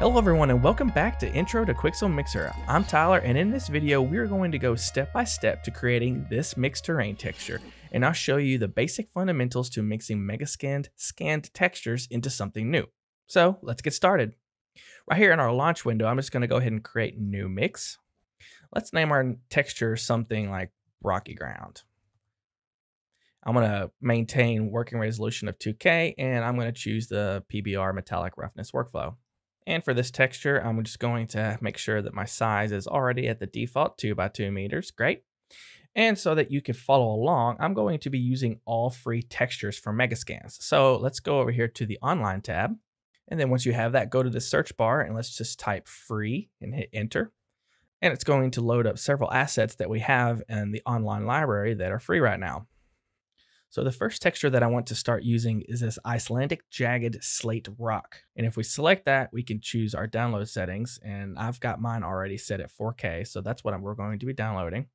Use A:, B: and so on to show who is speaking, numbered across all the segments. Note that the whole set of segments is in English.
A: Hello everyone and welcome back to Intro to Quixel Mixer. I'm Tyler and in this video we're going to go step by step to creating this mixed terrain texture, and I'll show you the basic fundamentals to mixing Megascans scanned textures into something new. So let's get started. Right here in our launch window, I'm just going to go ahead and create new mix. Let's name our texture something like rocky ground. I'm going to maintain working resolution of 2K and I'm going to choose the PBR metallic roughness workflow. And for this texture, I'm just going to make sure that my size is already at the default 2x2 meters. Great. And so that you can follow along, I'm going to be using all free textures from Megascans. So let's go over here to the online tab. And then once you have that, go to the search bar and let's just type free and hit enter. And it's going to load up several assets that we have in the online library that are free right now. So the first texture that I want to start using is this Icelandic jagged slate rock. And if we select that, we can choose our download settings. And I've got mine already set at 4K. So that's what we're going to be downloading.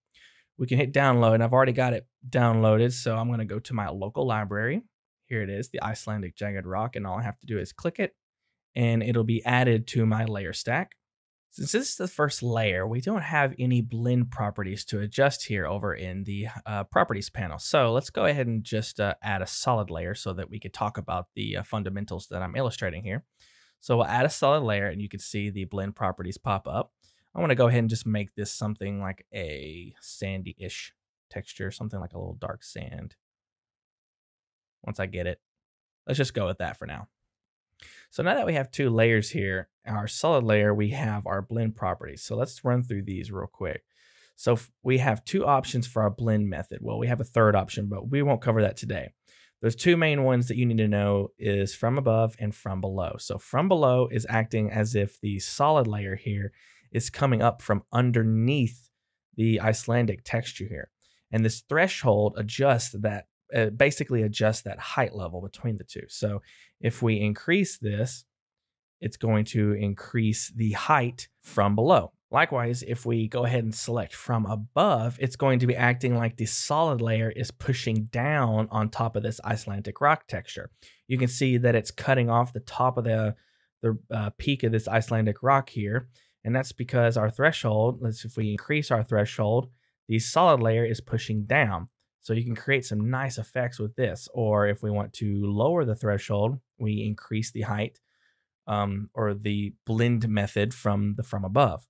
A: We can hit download and I've already got it downloaded. So I'm going to go to my local library. Here it is, the Icelandic jagged rock. And all I have to do is click it and it'll be added to my layer stack. Since this is the first layer, we don't have any blend properties to adjust here over in the properties panel. So let's go ahead and just add a solid layer so that we could talk about the fundamentals that I'm illustrating here. So we'll add a solid layer and you can see the blend properties pop up. I want to go ahead and just make this something like a sandy-ish texture, something like a little dark sand. Once I get it, let's just go with that for now. So now that we have two layers here, our solid layer, we have our blend properties. So let's run through these real quick. So we have two options for our blend method. Well, we have a third option, but we won't cover that today. There's two main ones that you need to know is from above and from below. So from below is acting as if the solid layer here is coming up from underneath the Icelandic texture here. And this threshold adjusts that, basically adjusts that height level between the two. So if we increase this, it's going to increase the height from below. Likewise, if we go ahead and select from above, it's going to be acting like the solid layer is pushing down on top of this Icelandic rock texture. You can see that it's cutting off the top of the peak of this Icelandic rock here. And that's because our threshold, if we increase our threshold, the solid layer is pushing down. So you can create some nice effects with this. Or if we want to lower the threshold, we increase the height or the blend method from above.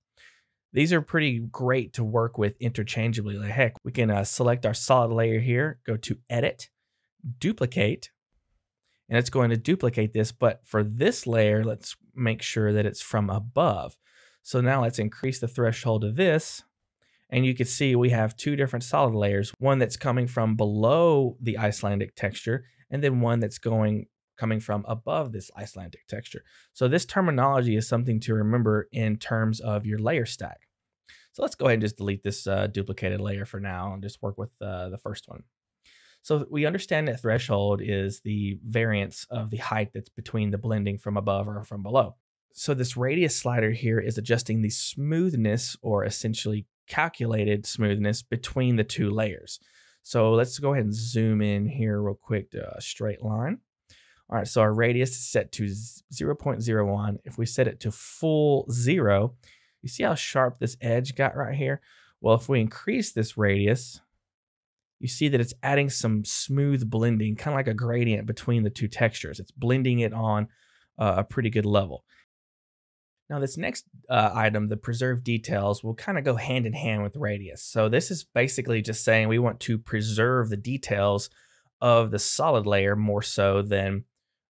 A: These are pretty great to work with interchangeably. Like heck, we can select our solid layer here, go to edit, duplicate, and it's going to duplicate this. But for this layer, let's make sure that it's from above. So now let's increase the threshold of this. And you can see we have two different solid layers, one that's coming from below the Icelandic texture, and then one that's coming from above this Icelandic texture. So this terminology is something to remember in terms of your layer stack. So let's go ahead and just delete this duplicated layer for now and just work with the first one. So we understand that threshold is the variance of the height that's between the blending from above or from below. So this radius slider here is adjusting the smoothness, or essentially calculated smoothness, between the two layers. So let's go ahead and zoom in here real quick to a straight line. All right, so our radius is set to 0.01. If we set it to full 0, you see how sharp this edge got right here? Well, if we increase this radius, you see that it's adding some smooth blending, kind of like a gradient between the two textures. It's blending it on a pretty good level. Now this next item, the preserve details, will kind of go hand in hand with radius. So this is basically just saying we want to preserve the details of the solid layer more so than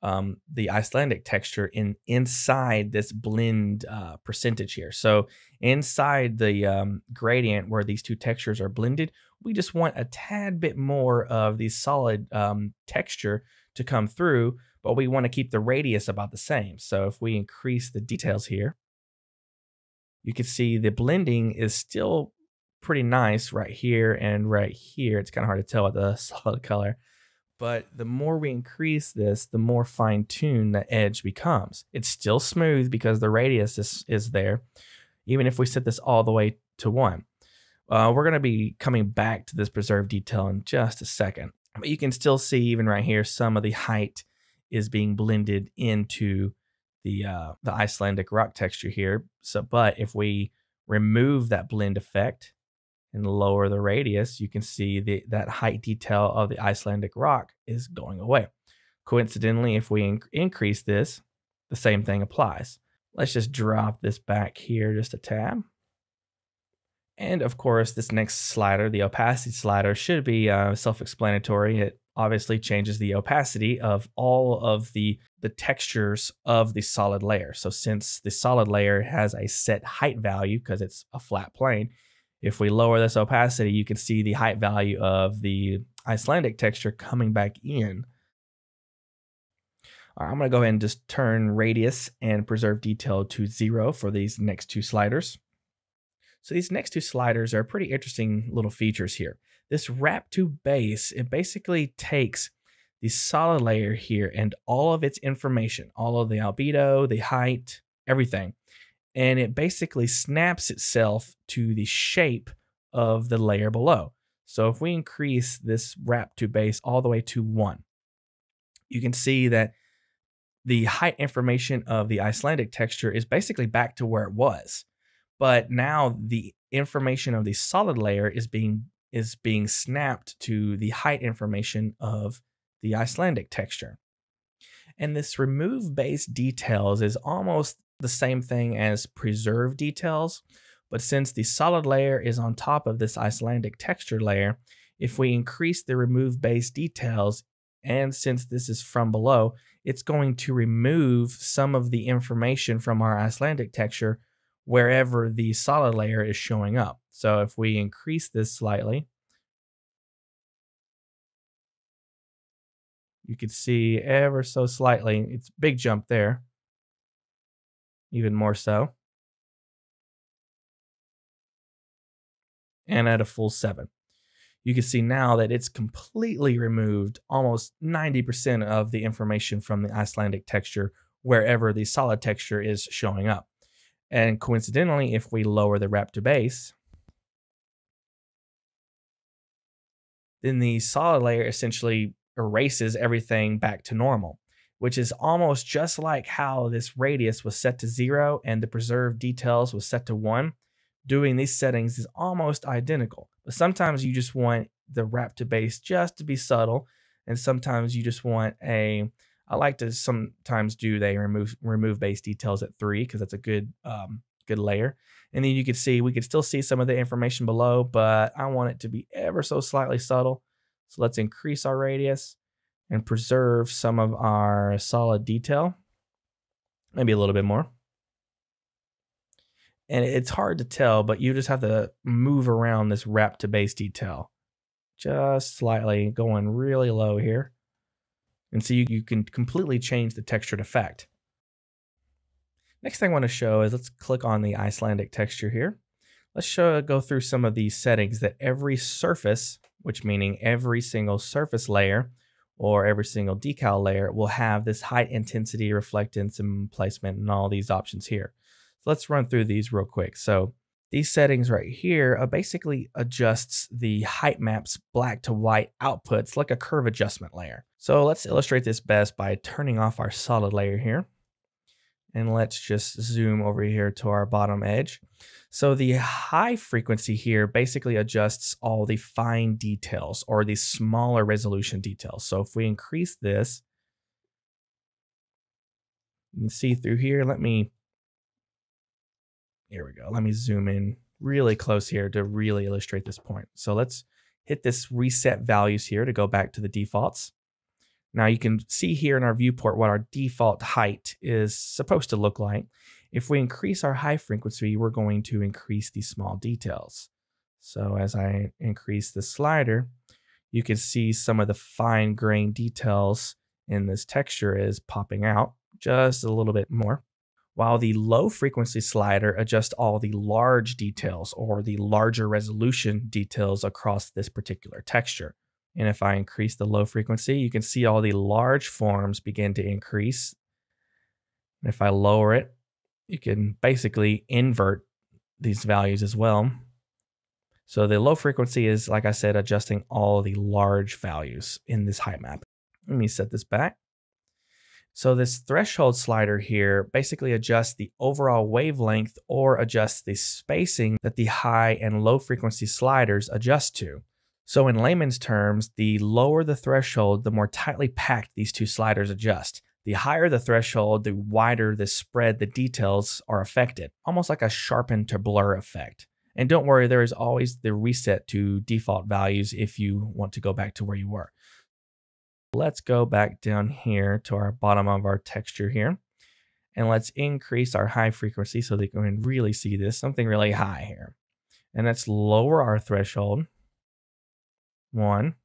A: the Icelandic texture inside this blend percentage here. So inside the gradient where these two textures are blended, we just want a tad bit more of the solid texture to come through, but we want to keep the radius about the same. So if we increase the details here, you can see the blending is still pretty nice right here and right here. It's kind of hard to tell with the solid color, but the more we increase this, the more fine-tuned the edge becomes. It's still smooth because the radius is there, even if we set this all the way to 1. We're going to be coming back to this preserve detail in just a second, but you can still see even right here, some of the height is being blended into the Icelandic rock texture here. So, but if we remove that blend effect and lower the radius, you can see that height detail of the Icelandic rock is going away. Coincidentally, if we increase this, the same thing applies. Let's just drop this back here just a tab. And of course, this next slider, the opacity slider, should be self-explanatory. It obviously changes the opacity of all of the textures of the solid layer. So since the solid layer has a set height value because it's a flat plane, if we lower this opacity, you can see the height value of the Icelandic texture coming back in. All right, I'm going to go ahead and just turn radius and preserve detail to 0 for these next two sliders. So these next two sliders are pretty interesting little features here. This wrap to base, it basically takes the solid layer here and all of its information, all of the albedo, the height, everything, and it basically snaps itself to the shape of the layer below. So if we increase this wrap to base all the way to 1, you can see that the height information of the Icelandic texture is basically back to where it was. But now the information of the solid layer is being snapped to the height information of the Icelandic texture. And this remove base details is almost the same thing as preserve details, but since the solid layer is on top of this Icelandic texture layer, if we increase the remove base details, and since this is from below, it's going to remove some of the information from our Icelandic texture wherever the solid layer is showing up. So if we increase this slightly, you can see ever so slightly, it's a big jump there, even more so. And at a full 7. You can see now that it's completely removed almost 90% of the information from the Icelandic texture wherever the solid texture is showing up. And coincidentally, if we lower the wrap to base, then the solid layer essentially erases everything back to normal, which is almost just like how this radius was set to 0 and the preserved details was set to 1. Doing these settings is almost identical, but sometimes you just want the wrap to base just to be subtle, and sometimes you just want I like to sometimes do remove base details at 3 because that's a good layer. And then you can see we could still see some of the information below, but I want it to be ever so slightly subtle. So let's increase our radius and preserve some of our solid detail, maybe a little bit more. And it's hard to tell, but you just have to move around this wrap to base detail just slightly, going really low here. And so you can completely change the textured effect. Next thing I want to show is let's click on the Icelandic texture here. Let's go through some of these settings that every surface, which meaning every single surface layer or every single decal layer, will have this height, intensity, reflectance, and placement, and all these options here. So let's run through these real quick. So these settings right here basically adjusts the height maps black to white outputs like a curve adjustment layer. So let's illustrate this best by turning off our solid layer here. And let's just zoom over here to our bottom edge. So the high frequency here basically adjusts all the fine details or the smaller resolution details. So if we increase this, you can see through here. Here we go. Let me zoom in really close here to really illustrate this point. So let's hit this reset values here to go back to the defaults. Now you can see here in our viewport what our default height is supposed to look like. If we increase our high frequency, we're going to increase these small details. So as I increase the slider, you can see some of the fine grained details in this texture is popping out just a little bit more, while the low frequency slider adjusts all the large details or the larger resolution details across this particular texture. And if I increase the low frequency, you can see all the large forms begin to increase. And if I lower it, you can basically invert these values as well. So the low frequency is, like I said, adjusting all the large values in this height map. Let me set this back. So this threshold slider here basically adjusts the overall wavelength or adjusts the spacing that the high and low frequency sliders adjust to. So in layman's terms, the lower the threshold, the more tightly packed these two sliders adjust. The higher the threshold, the wider the spread the details are affected, almost like a sharpen to blur effect. And don't worry, there is always the reset to default values if you want to go back to where you were. Let's go back down here to our bottom of our texture here. And let's increase our high frequency so that you can really see this, something really high here. And let's lower our threshold. 1.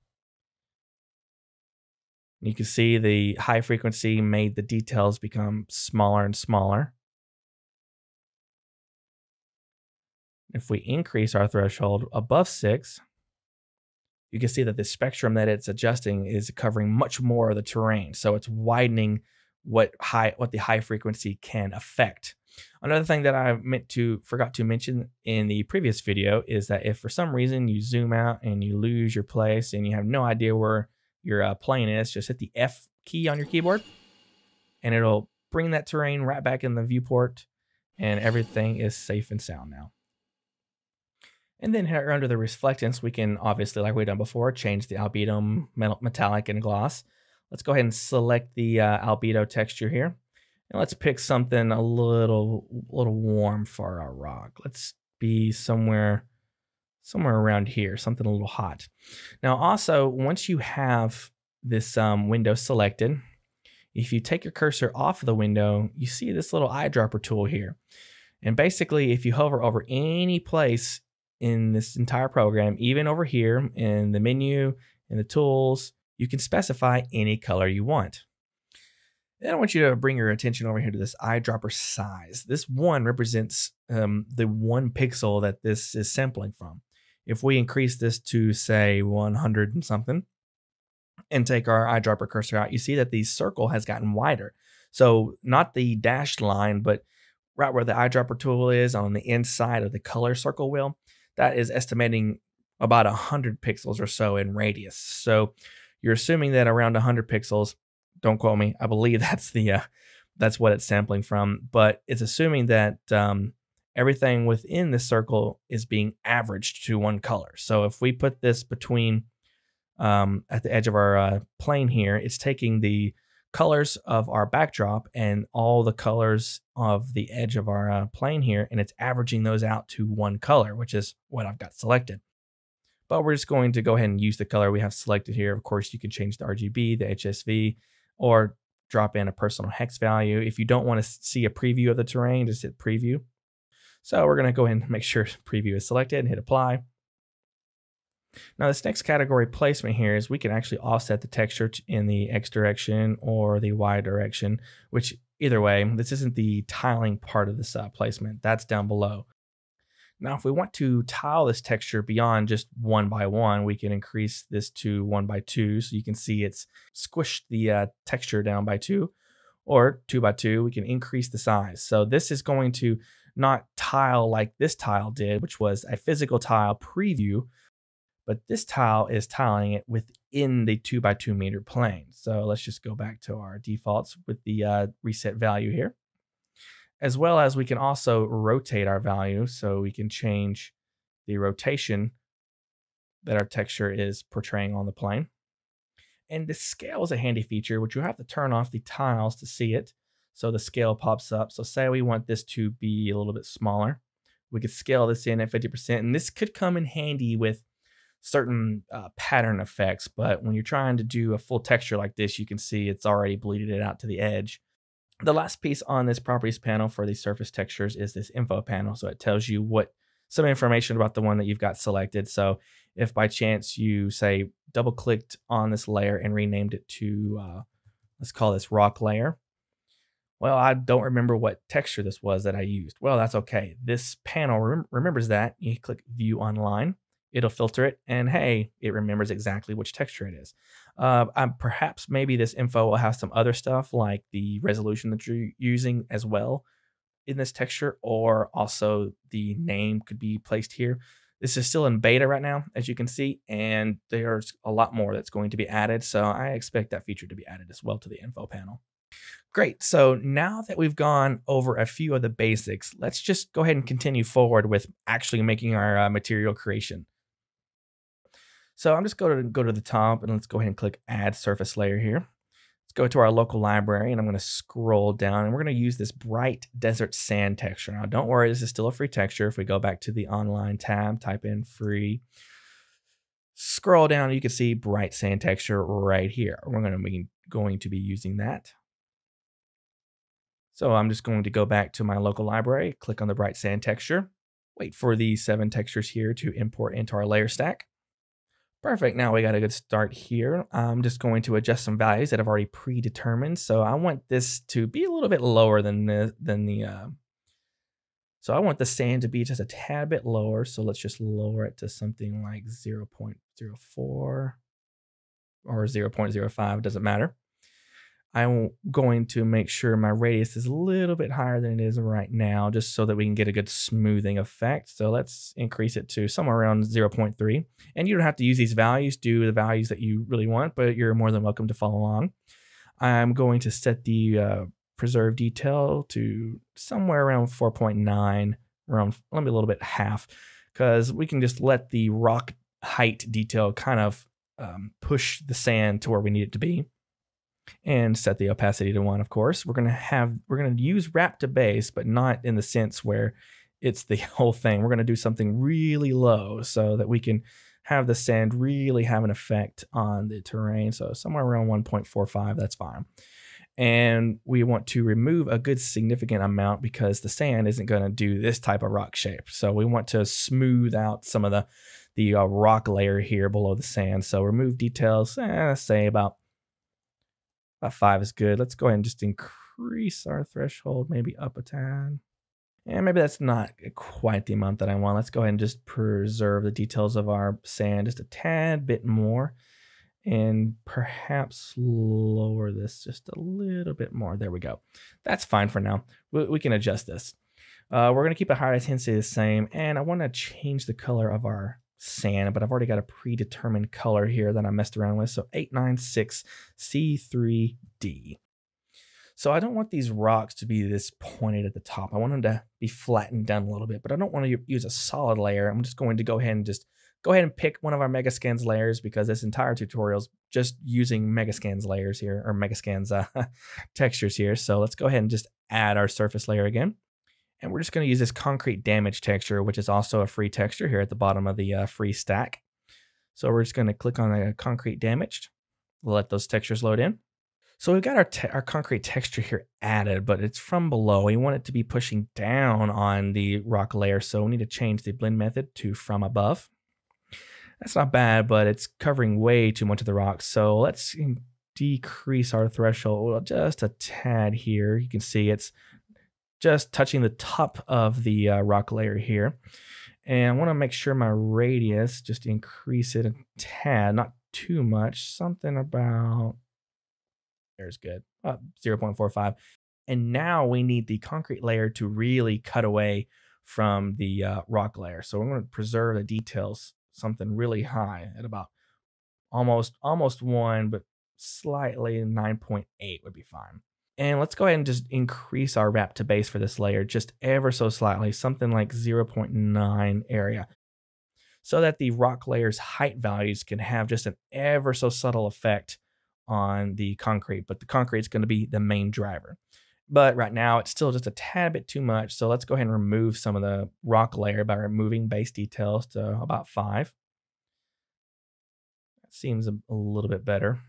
A: You can see the high frequency made the details become smaller and smaller. If we increase our threshold above 6, you can see that the spectrum that it's adjusting is covering much more of the terrain. So it's widening what the high frequency can affect. Another thing that I forgot to mention in the previous video is that if for some reason you zoom out and you lose your place and you have no idea where your plane is, just hit the F key on your keyboard and it'll bring that terrain right back in the viewport and everything is safe and sound now. And then here under the reflectance, we can obviously, like we've done before, change the albedo, metallic, and gloss. Let's go ahead and select the albedo texture here. And let's pick something a little warm for our rock. Let's be somewhere around here, something a little hot. Now also, once you have this window selected, if you take your cursor off of the window, you see this little eyedropper tool here. And basically, if you hover over any place in this entire program, even over here in the menu, in the tools, you can specify any color you want. Then I want you to bring your attention over here to this eyedropper size. This 1 represents the 1 pixel that this is sampling from. If we increase this to say 100 and something and take our eyedropper cursor out, you see that the circle has gotten wider. So not the dashed line, but right where the eyedropper tool is on the inside of the color circle wheel, that is estimating about 100 pixels or so in radius. So you're assuming that around 100 pixels, don't quote me, I believe that's what it's sampling from, but it's assuming that everything within the circle is being averaged to 1 color. So if we put this between at the edge of our plane here, it's taking the colors of our backdrop and all the colors of the edge of our plane here, and it's averaging those out to 1 color, which is what I've got selected. But we're just going to go ahead and use the color we have selected here. Of course, you can change the RGB, the HSV, or drop in a personal hex value. If you don't want to see a preview of the terrain, just hit preview. So we're going to go ahead and make sure preview is selected and hit apply. Now this next category placement here is we can actually offset the texture in the X direction or the Y direction, which either way, this isn't the tiling part of this placement. That's down below. Now, if we want to tile this texture beyond just 1 by 1, we can increase this to 1 by 2. So you can see it's squished the texture down by 2, or 2 by 2. We can increase the size. So this is going to not tile like this tile did, which was a physical tile preview, but this tile is tiling it within the 2 by 2 meter plane. So let's just go back to our defaults with the reset value here. As well as we can also rotate our value, so we can change the rotation that our texture is portraying on the plane. And the scale is a handy feature, which you have to turn off the tiles to see it. So the scale pops up. So say we want this to be a little bit smaller. We could scale this in at 50%, and this could come in handy with certain pattern effects. But when you're trying to do a full texture like this, you can see it's already bleeded it out to the edge. The last piece on this properties panel for the surface textures is this info panel. So it tells you some information about the one that you've got selected. So if by chance you say double clicked on this layer and renamed it to, let's call this rock layer. Well, I don't remember what texture this was that I used. Well, that's okay. This panel remembers that. You click view online. It'll filter it, and hey, it remembers exactly which texture it is. Perhaps maybe this info will have some other stuff like the resolution that you're using as well in this texture, or also the name could be placed here. This is still in beta right now, as you can see, and there's a lot more that's going to be added. So I expect that feature to be added as well to the info panel. Great. So now that we've gone over a few of the basics, let's just go ahead and continue forward with actually making our material creation. So I'm just going to go to the top and let's go ahead and click Add Surface Layer here. Let's go to our local library and I'm going to scroll down and we're going to use this bright desert sand texture. Now don't worry, this is still a free texture. If we go back to the online tab, type in free, scroll down, you can see bright sand texture right here. We're going to be using that. So I'm just going to go back to my local library, click on the bright sand texture, wait for the 7 textures here to import into our layer stack. Perfect, now we got a good start here. I'm just going to adjust some values that I've already predetermined. So I want this to be a little bit lower so I want the sand to be just a tad bit lower. So let's just lower it to something like 0.04 or 0.05, doesn't matter. I'm going to make sure my radius is a little bit higher than it is right now, just so that we can get a good smoothing effect. So let's increase it to somewhere around 0.3. And you don't have to use these values, do the values that you really want, but you're more than welcome to follow along. I'm going to set the preserve detail to somewhere around 4.9, around maybe a little bit half, because we can just let the rock height detail kind of push the sand to where we need it to be. And set the opacity to 1, of course. We're gonna use wrap to base, but not in the sense where it's the whole thing. We're gonna do something really low so that we can have the sand really have an effect on the terrain. So somewhere around 1.45, that's fine. And we want to remove a good significant amount because the sand isn't gonna do this type of rock shape. So we want to smooth out some of the rock layer here below the sand. So remove details, say about 5 is good. Let's go ahead and just increase our threshold, maybe up a tad. And maybe that's not quite the amount that I want. Let's go ahead and just preserve the details of our sand just a tad bit more. And perhaps lower this just a little bit more. There we go. That's fine for now. We can adjust this. We're going to keep the high intensity the same. And I want to change the color of our sand, but I've already got a predetermined color here that I messed around with. So 896 C3D. So I don't want these rocks to be this pointed at the top. I want them to be flattened down a little bit, but I don't want to use a solid layer. I'm just going to go ahead and pick one of our Megascans layers because this entire tutorial is just using Megascans layers here, or Megascans textures here. So let's go ahead and just add our surface layer again. And we're just going to use this concrete damage texture, which is also a free texture here at the bottom of the free stack. So we're just going to click on the concrete damaged. We'll let those textures load in. So we've got our concrete texture here added, but it's from below. We want it to be pushing down on the rock layer. So we need to change the blend method to from above. That's not bad, but it's covering way too much of the rock. So let's decrease our threshold just a tad here. You can see it's just touching the top of the rock layer here. And I want to make sure my radius, just increase it a tad, not too much, something about, there's good, 0.45. And now we need the concrete layer to really cut away from the rock layer. So we're going to preserve the details, something really high at about almost 1, but slightly 9.8 would be fine. And let's go ahead and just increase our wrap to base for this layer just ever so slightly, something like 0.9 area, so that the rock layer's height values can have just an ever so subtle effect on the concrete, but the concrete is going to be the main driver. But right now it's still just a tad bit too much. So let's go ahead and remove some of the rock layer by removing base details to about 5. That seems a little bit better.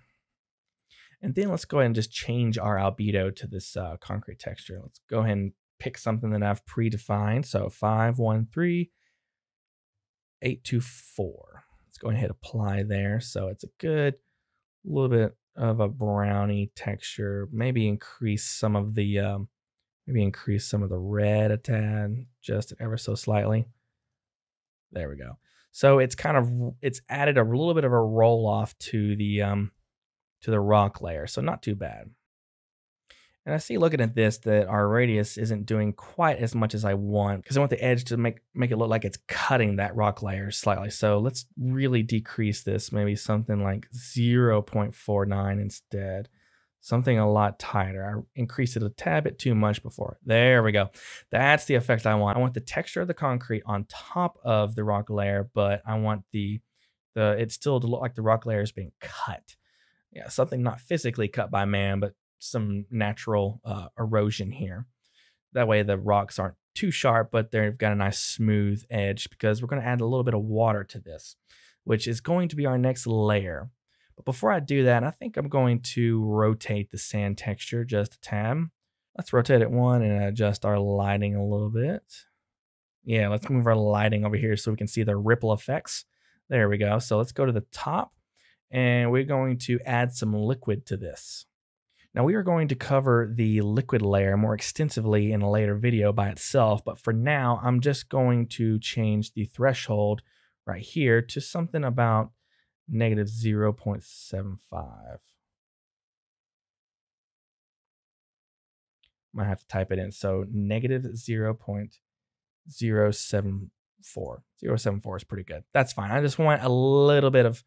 A: And then let's go ahead and just change our albedo to this concrete texture. Let's go ahead and pick something that I've predefined. So 513824. Let's go ahead and hit apply there. So it's a good little bit of a brownie texture. Maybe increase some of the red a tad, just ever so slightly. There we go. So it's added a little bit of a roll off to the rock layer, so not too bad. And I see looking at this that our radius isn't doing quite as much as I want, because I want the edge to make it look like it's cutting that rock layer slightly. So let's really decrease this, maybe something like 0.49 instead. Something a lot tighter. I increased it a tad bit too much before. There we go. That's the effect I want. I want the texture of the concrete on top of the rock layer, but I want it still to look like the rock layer is being cut. Yeah, something not physically cut by man, but some natural erosion here. That way the rocks aren't too sharp, but they've got a nice smooth edge, because we're going to add a little bit of water to this, which is going to be our next layer. But before I do that, I think I'm going to rotate the sand texture just a tad. Let's rotate it one and adjust our lighting a little bit. Yeah, let's move our lighting over here so we can see the ripple effects. There we go. So let's go to the top, and we're going to add some liquid to this. Now we are going to cover the liquid layer more extensively in a later video by itself, but for now, I'm just going to change the threshold right here to something about negative 0.75. Might have to type it in. So negative 0.074. 0.74 is pretty good. That's fine. I just want a little bit of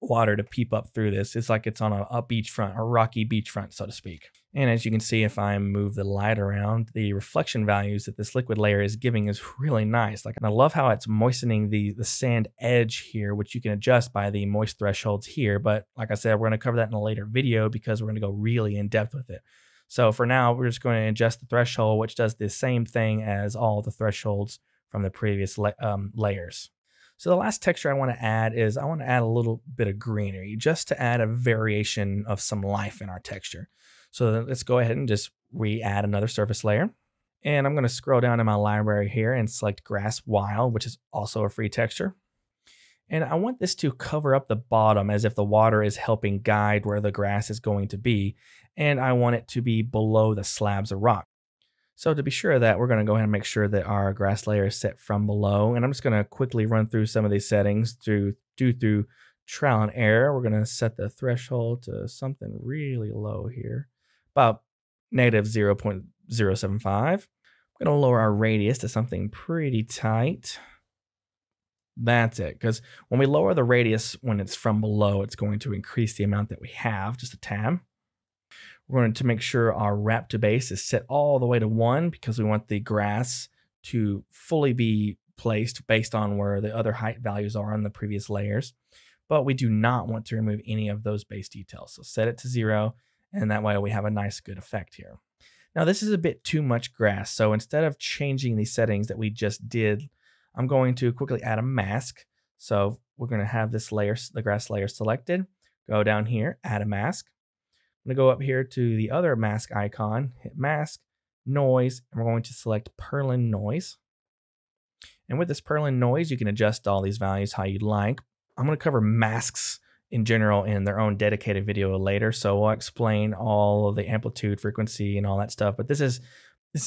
A: water to peep up through this. It's like it's on a beachfront, a rocky beachfront, so to speak. And as you can see, if I move the light around, the reflection values that this liquid layer is giving is really nice. Like, and I love how it's moistening the sand edge here, which you can adjust by the moist thresholds here. But like I said, we're going to cover that in a later video because we're going to go really in depth with it. So for now, we're just going to adjust the threshold, which does the same thing as all the thresholds from the previous layers. So the last texture I want to add is I want to add a little bit of greenery just to add a variation of some life in our texture. So let's go ahead and just re-add another surface layer. And I'm going to scroll down in my library here and select Grass Wild, which is also a free texture. And I want this to cover up the bottom as if the water is helping guide where the grass is going to be. And I want it to be below the slabs of rock. So to be sure of that, we're going to go ahead and make sure that our grass layer is set from below. And I'm just going to quickly run through some of these settings through trial and error. We're going to set the threshold to something really low here, about negative 0.075. I'm going to lower our radius to something pretty tight. That's it, because when we lower the radius when it's from below, it's going to increase the amount that we have, just a tad. We're going to make sure our wrap to base is set all the way to 1 because we want the grass to fully be placed based on where the other height values are on the previous layers. But we do not want to remove any of those base details. So set it to 0, and that way we have a nice good effect here. Now this is a bit too much grass, so instead of changing the settings that we just did, I'm going to quickly add a mask. So we're going to have this layer, the grass layer selected, go down here, add a mask. I'm going to go up here to the other mask icon, hit mask, noise, and we're going to select perlin noise. And with this perlin noise, you can adjust all these values how you'd like. I'm going to cover masks in general in their own dedicated video later, so I'll explain all of the amplitude, frequency, and all that stuff. But this is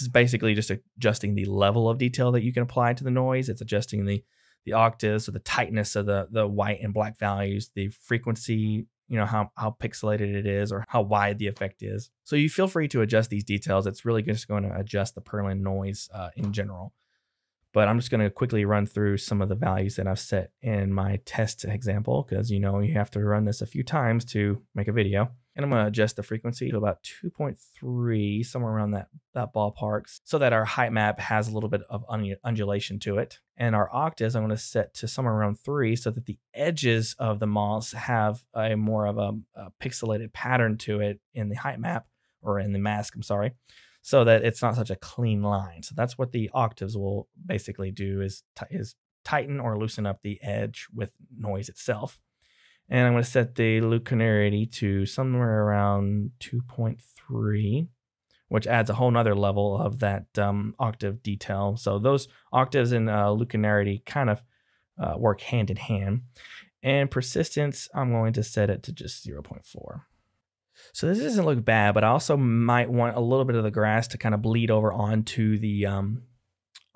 A: basically just adjusting the level of detail that you can apply to the noise. It's adjusting the octaves or the tightness of the white and black values, the frequency, you know, how pixelated it is or how wide the effect is. So you feel free to adjust these details. It's really just going to adjust the perlin noise in general. But I'm just going to quickly run through some of the values that I've set in my test example, because you know you have to run this a few times to make a video. And I'm going to adjust the frequency to about 2.3, somewhere around that ballpark, so that our height map has a little bit of undulation to it. And our octaves I'm going to set to somewhere around 3, so that the edges of the moss have a more of a pixelated pattern to it in the height map, or in the mask, I'm sorry, so that it's not such a clean line. So that's what the octaves will basically do, is tighten or loosen up the edge with noise itself. And I'm going to set the luminarity to somewhere around 2.3, which adds a whole nother level of that octave detail. So those octaves and luminarity kind of work hand in hand. And persistence, I'm going to set it to just 0.4. So this doesn't look bad, but I also might want a little bit of the grass to kind of bleed over onto the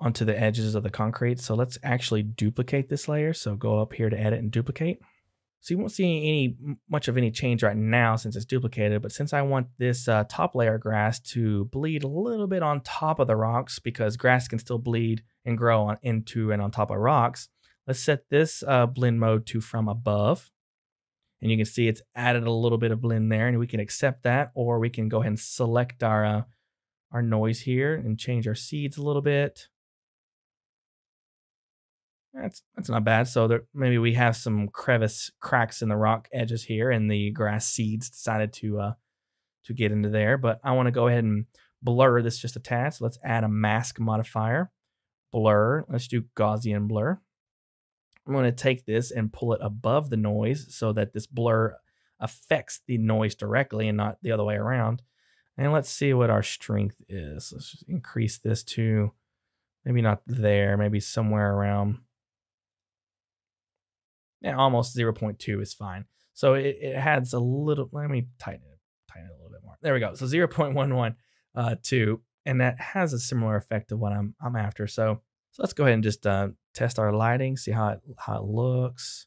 A: edges of the concrete. So let's actually duplicate this layer. So go up here to edit and duplicate. So you won't see much of any change right now since it's duplicated, but since I want this top layer grass to bleed a little bit on top of the rocks, because grass can still bleed and grow into and on top of rocks, let's set this blend mode to from above. And you can see it's added a little bit of blend there, and we can accept that, or we can go ahead and select our noise here and change our seeds a little bit. That's not bad. So there, maybe we have some cracks in the rock edges here, and the grass seeds decided to get into there. But I want to go ahead and blur this just a tad. So let's add a mask modifier. Blur. Let's do Gaussian blur. I'm going to take this and pull it above the noise so that this blur affects the noise directly and not the other way around. And let's see what our strength is. Let's just increase this to maybe not there, maybe somewhere around, yeah, almost 0.2 is fine. So it adds a little, let me tighten it a little bit more. There we go. So 0.112, and that has a similar effect to what I'm after. So let's go ahead and just test our lighting, see how it looks.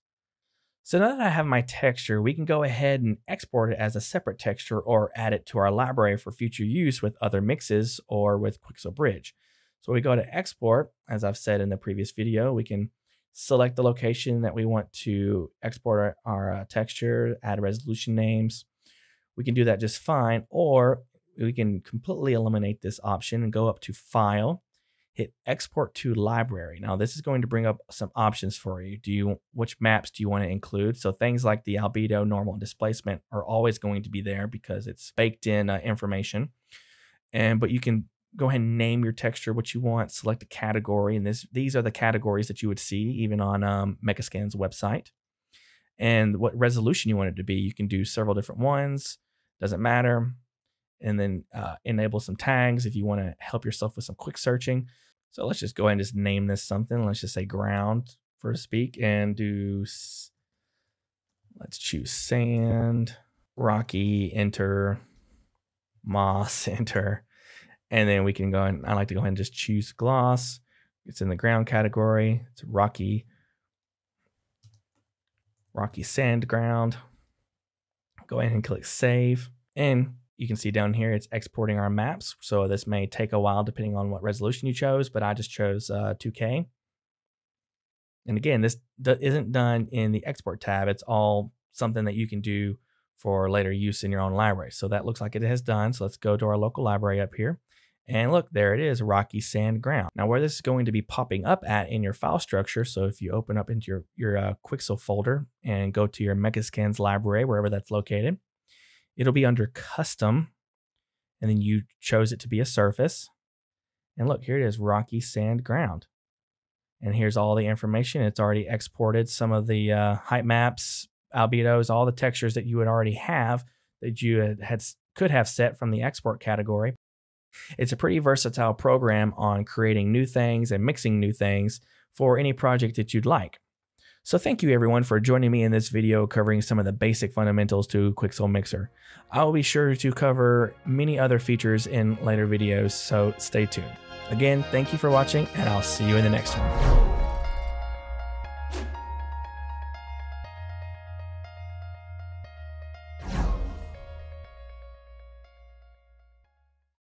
A: So now that I have my texture, we can go ahead and export it as a separate texture or add it to our library for future use with other mixes or with Quixel Bridge. So we go to export, as I've said in the previous video, we can select the location that we want to export our texture, add resolution names. We can do that just fine, or we can completely eliminate this option and go up to File, hit Export to Library. Now this is going to bring up some options for you. Which maps do you want to include? So things like the albedo, normal, and displacement are always going to be there because it's baked in information. But you can go ahead and name your texture what you want, select a category, and these are the categories that you would see even on Megascans website. And what resolution you want it to be, you can do several different ones, doesn't matter. And then enable some tags if you want to help yourself with some quick searching. So let's just go ahead and just name this something. Let's just say ground, for to speak, and let's choose sand, rocky, enter, moss, enter. And then we can go and I like to go ahead and just choose gloss. It's in the ground category. It's rocky sand ground. Go ahead and click save. And you can see down here, it's exporting our maps. So this may take a while depending on what resolution you chose, but I just chose 2K. And again, this isn't done in the export tab. It's all something that you can do for later use in your own library. So that looks like it has done. So let's go to our local library up here. And look, there it is, rocky sand ground. Now where this is going to be popping up at in your file structure, so if you open up into your Quixel folder and go to your Megascans Library, wherever that's located, it'll be under custom, and then you chose it to be a surface. And look, here it is, rocky sand ground. And here's all the information. It's already exported some of the height maps, albedos, all the textures that you would already have that you could have set from the export category. It's a pretty versatile program on creating new things and mixing new things for any project that you'd like. So thank you everyone for joining me in this video covering some of the basic fundamentals to Quixel Mixer. I will be sure to cover many other features in later videos, so stay tuned. Again, thank you for watching, and I'll see you in the next one.